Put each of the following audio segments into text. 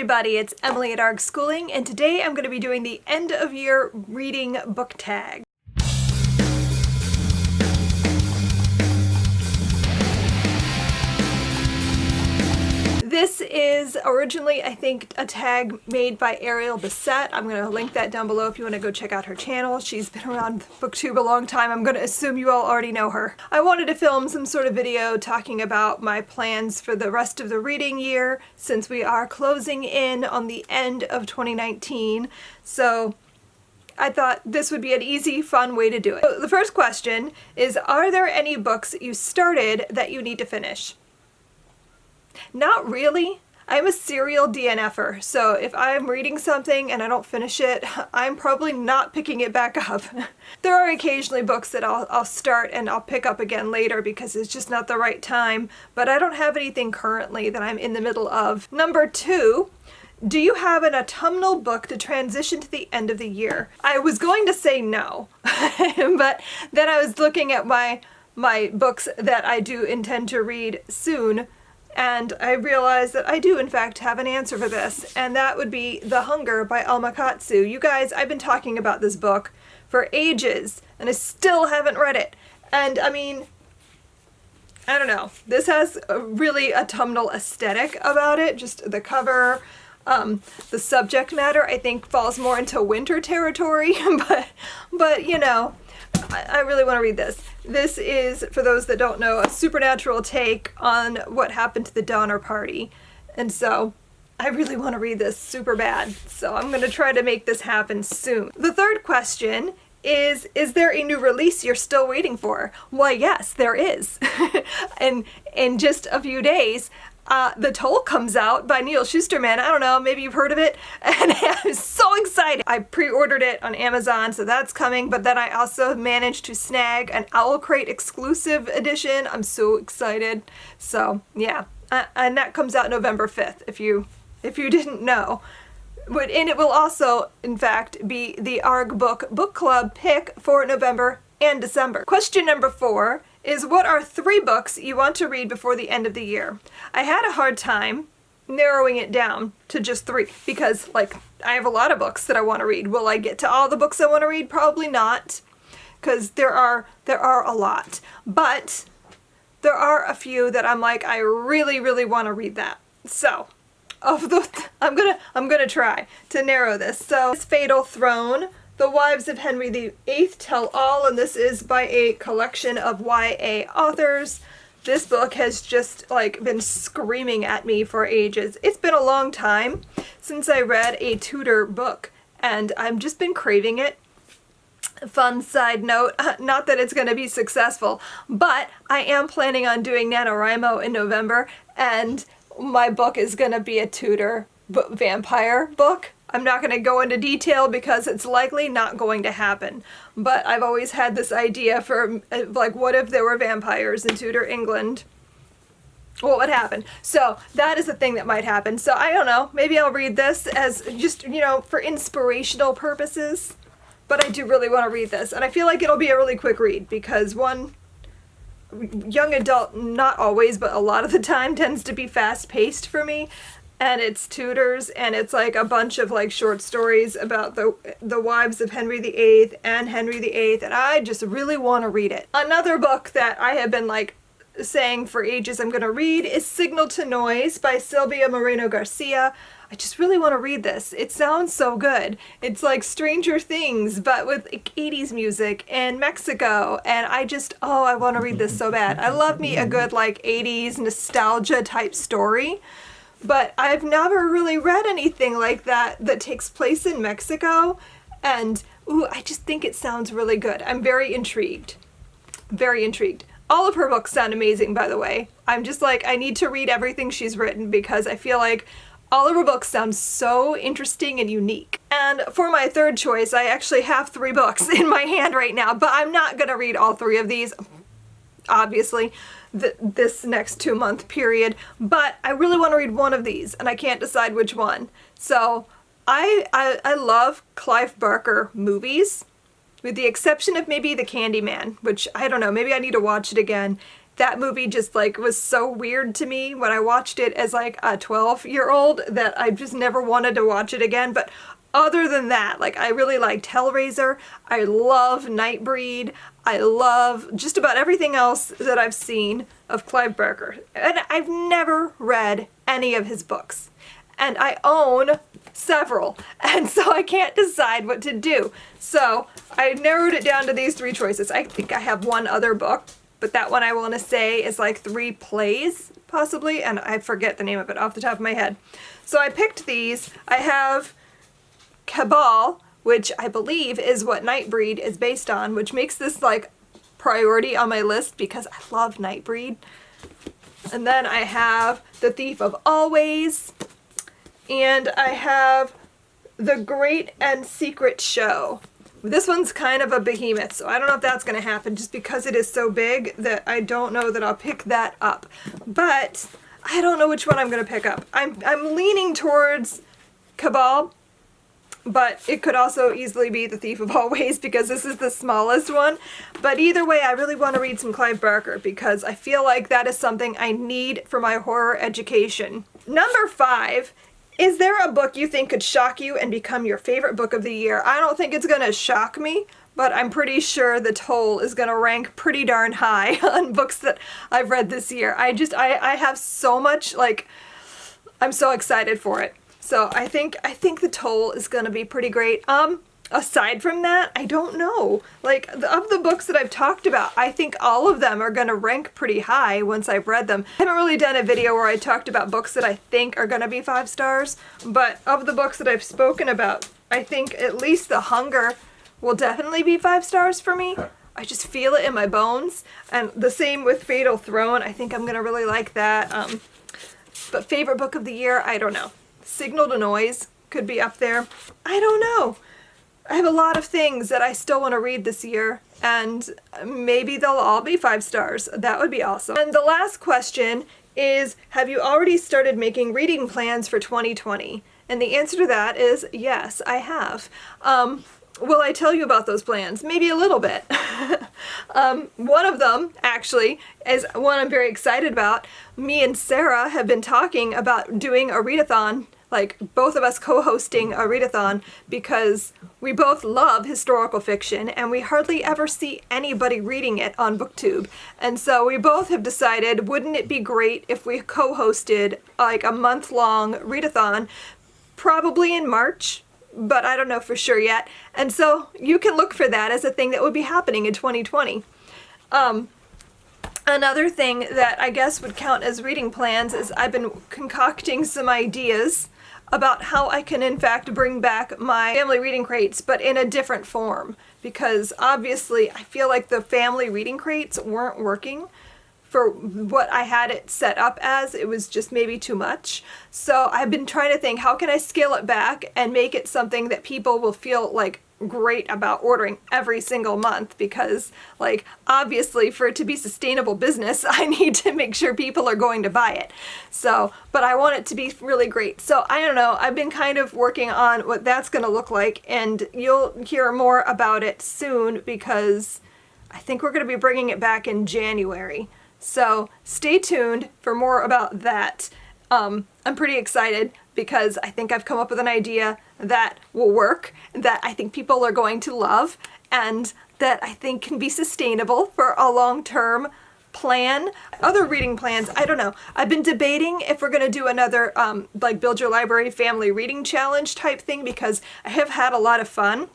everybody, it's Emily at ARG Schooling, and today I'm going to be doing the end of year reading book tag. This is originally, I think, a tag made by Ariel Bissett. I'm going to link that down below if you want to go check out her channel. She's been around BookTube a long time. I'm going to assume you all already know her. I wanted to film some sort of video talking about my plans for the rest of the reading year since we are closing in on the end of 2019. So I thought this would be an easy, fun way to do it. So the first question is, are there any books that you started that you need to finish? Not really. I'm a serial DNFer, so if I'm reading something and I don't finish it, I'm probably not picking it back up. There are occasionally books that I'll start and I'll pick up again later because it's just not the right time, but I don't have anything currently that I'm in the middle of. Number 2, do you have an autumnal book to transition to the end of the year? I was going to say no, but then I was looking at my books that I do intend to read soon, and I realized that I do in fact have an answer for this, and that would be The Hunger by Alma Katsu. You guys, I've been talking about this book for ages, and I still haven't read it. And I mean, I don't know. This has a really autumnal aesthetic about it, just the cover. The subject matter, I think, falls more into winter territory, but you know, I really want to read this. This is, for those that don't know, a supernatural take on what happened to the Donner Party. And so I really want to read this super bad. So I'm going to try to make this happen soon. The third question is there a new release you're still waiting for? Why, yes, there is. And in just a few days, The Toll comes out by Neal Shusterman. I don't know, maybe you've heard of it, and I'm so excited. I pre-ordered it on Amazon, so that's coming, but then I also managed to snag an Owl Crate exclusive edition. I'm so excited. So yeah, and that comes out November 5th, if you didn't know. And it will also, in fact, be the ARG Book Club pick for November and December. Question number 4 is, what are 3 books you want to read before the end of the year? I had a hard time narrowing it down to just 3 because, like, I have a lot of books that I want to read. Will I get to all the books I want to read? Probably not, because there are a lot. But there are a few that I'm like, I really, really want to read that. So I'm gonna try to narrow this. So it's Fatal Throne, The Wives of Henry VIII Tell All, and this is by a collection of YA authors. This book has just like been screaming at me for ages. It's been a long time since I read a Tudor book, and I've just been craving it. Fun side note, not that it's going to be successful, but I am planning on doing NaNoWriMo in November, and my book is going to be a Tudor vampire book. I'm not going to go into detail because it's likely not going to happen, but I've always had this idea for, like, what if there were vampires in Tudor England? What would happen? So that is a thing that might happen. So I don't know, maybe I'll read this as just, you know, for inspirational purposes, but I do really want to read this, and I feel like it'll be a really quick read because, one, young adult, not always, but a lot of the time, tends to be fast-paced for me, and it's Tudors, and it's like a bunch of like short stories about the wives of Henry VIII and Henry VIII, and I just really want to read it. Another book that I have been like saying for ages I'm going to read is Signal to Noise by Silvia Moreno Garcia. I just really want to read this. It sounds so good. It's like Stranger Things, but with like 80s music and Mexico, and I want to read this so bad. I love me a good like 80s nostalgia type story, but I've never really read anything like that takes place in Mexico, and ooh, I just think it sounds really good. I'm very intrigued. Very intrigued. All of her books sound amazing, by the way. I'm just like, I need to read everything she's written because I feel like all of her books sound so interesting and unique. And for my third choice, I actually have 3 books in my hand right now, but I'm not going to read all 3 of these, obviously, this next 2-month period. But I really want to read one of these, and I can't decide which one. So I love Clive Barker movies, with the exception of maybe The Candyman, which I don't know, maybe I need to watch it again. that movie just like was so weird to me when I watched it as like a 12-year-old that I just never wanted to watch it again. But other than that, like I really liked Hellraiser. I love Nightbreed. I love just about everything else that I've seen of Clive Barker. And I've never read any of his books. And I own several. And so I can't decide what to do. So I narrowed it down to these 3 choices. I think I have one other book, but that one I want to say is like 3 plays, possibly. And I forget the name of it off the top of my head. So I picked these. I have Cabal, which I believe is what Nightbreed is based on, which makes this like priority on my list because I love Nightbreed. And then I have The Thief of Always, and I have The Great and Secret Show. This one's kind of a behemoth, so I don't know if that's going to happen just because it is so big that I don't know that I'll pick that up. But I don't know which one I'm going to pick up. I'm leaning towards Cabal, but it could also easily be The Thief of Always because this is the smallest one. But either way, I really want to read some Clive Barker because I feel like that is something I need for my horror education. Number 5, is there a book you think could shock you and become your favorite book of the year? I don't think it's going to shock me, but I'm pretty sure The Toll is going to rank pretty darn high on books that I've read this year. I have so much, like, I'm so excited for it. So I think The Toll is going to be pretty great. Aside from that, I don't know. Like, of the books that I've talked about, I think all of them are going to rank pretty high once I've read them. I haven't really done a video where I talked about books that I think are going to be 5 stars, but of the books that I've spoken about, I think at least The Hunger will definitely be 5 stars for me. I just feel it in my bones. And the same with Fatal Throne. I think I'm going to really like that. But favorite book of the year, I don't know. Signal to Noise could be up there. I don't know. I have a lot of things that I still want to read this year, and maybe they'll all be 5 stars. That would be awesome. And the last question is, have you already started making reading plans for 2020? And the answer to that is yes, I have. Will I tell you about those plans? Maybe a little bit. One of them, actually, is one I'm very excited about. Me and Sarah have been talking about doing a readathon, like both of us co-hosting a readathon, because we both love historical fiction and we hardly ever see anybody reading it on BookTube. And so we both have decided, wouldn't it be great if we co-hosted like a month-long readathon, probably in March, but I don't know for sure yet. And so you can look for that as a thing that would be happening in 2020. Another thing that I guess would count as reading plans is I've been concocting some ideas about how I can in fact bring back my family reading crates, but in a different form. Because obviously I feel like the family reading crates weren't working for what I had it set up as. It was just maybe too much. So I've been trying to think, how can I scale it back and make it something that people will feel like great about ordering every single month? Because like obviously for it to be sustainable business, I need to make sure people are going to buy it. So, but I want it to be really great. So I don't know, I've been kind of working on what that's going to look like, and you'll hear more about it soon because I think we're going to be bringing it back in January. So stay tuned for more about that. I'm pretty excited because I think I've come up with an idea that will work, that I think people are going to love, and that I think can be sustainable for a long-term plan. Other reading plans, I don't know. I've been debating if we're going to do another like Build Your Library Family Reading Challenge type thing, because I have had a lot of fun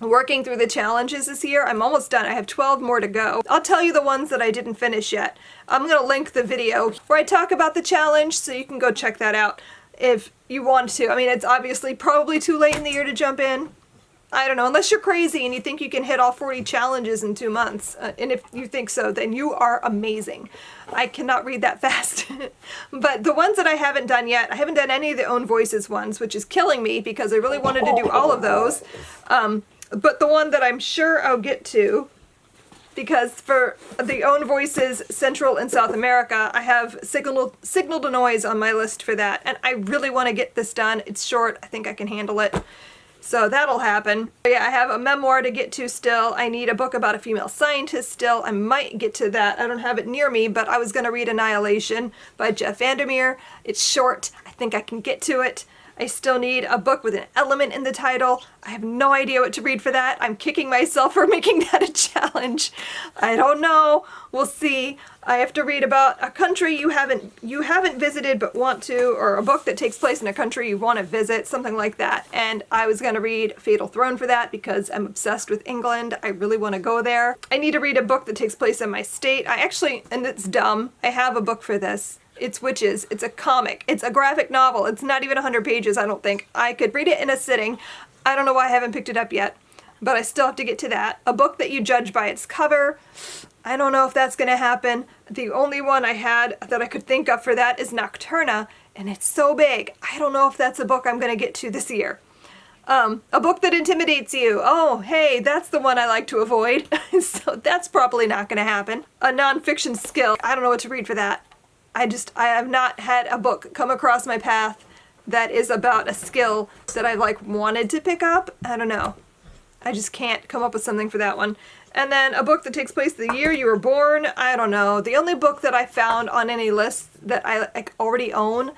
working through the challenges this year. I'm almost done. I have 12 more to go. I'll tell you the ones that I didn't finish yet. I'm going to link the video where I talk about the challenge so you can go check that out if you want to. I mean, it's obviously probably too late in the year to jump in. I don't know, unless you're crazy and you think you can hit all 40 challenges in 2 months. And if you think so, then you are amazing. I cannot read that fast. But the ones that I haven't done yet, I haven't done any of the Own Voices ones, which is killing me because I really wanted to do all of those. But the one that I'm sure I'll get to, because for the Own Voices Central and South America, I have Signal to Noise on my list for that. And I really want to get this done. It's short. I think I can handle it. So that'll happen. But yeah, I have a memoir to get to still. I need a book about a female scientist still. I might get to that. I don't have it near me, but I was going to read Annihilation by Jeff Vandermeer. It's short. I think I can get to it. I still need a book with an element in the title. I have no idea what to read for that. I'm kicking myself for making that a challenge. I don't know. We'll see. I have to read about a country you haven't visited but want to, or a book that takes place in a country you want to visit, something like that. And I was going to read Fatal Throne for that because I'm obsessed with England. I really want to go there. I need to read a book that takes place in my state. I actually, and it's dumb, I have a book for this. It's Witches. It's a comic. It's a graphic novel. It's not even 100 pages, I don't think. I could read it in a sitting. I don't know why I haven't picked it up yet, but I still have to get to that. A book that you judge by its cover. I don't know if that's going to happen. The only one I had that I could think of for that is Nocturna, and it's so big. I don't know if that's a book I'm going to get to this year. A book that intimidates you. Oh, hey, that's the one I like to avoid. So that's probably not going to happen. A nonfiction skill. I don't know what to read for that. I have not had a book come across my path that is about a skill that I've wanted to pick up. I don't know. I just can't come up with something for that one. And then a book that takes place the year you were born. I don't know. The only book that I found on any list that I already own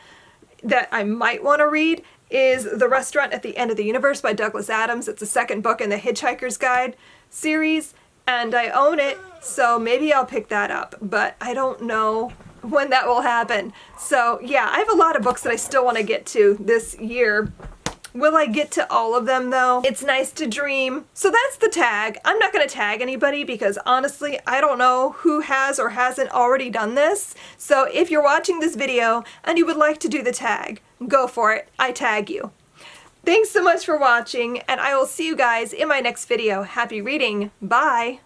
that I might want to read is The Restaurant at the End of the Universe by Douglas Adams. It's the second book in the Hitchhiker's Guide series, and I own it, so maybe I'll pick that up, but I don't know when that will happen. So yeah, I have a lot of books that I still want to get to this year. Will I get to all of them though? It's nice to dream. So that's the tag. I'm not going to tag anybody because honestly, I don't know who has or hasn't already done this. So if you're watching this video and you would like to do the tag, go for it. I tag you. Thanks so much for watching, and I will see you guys in my next video. Happy reading. Bye.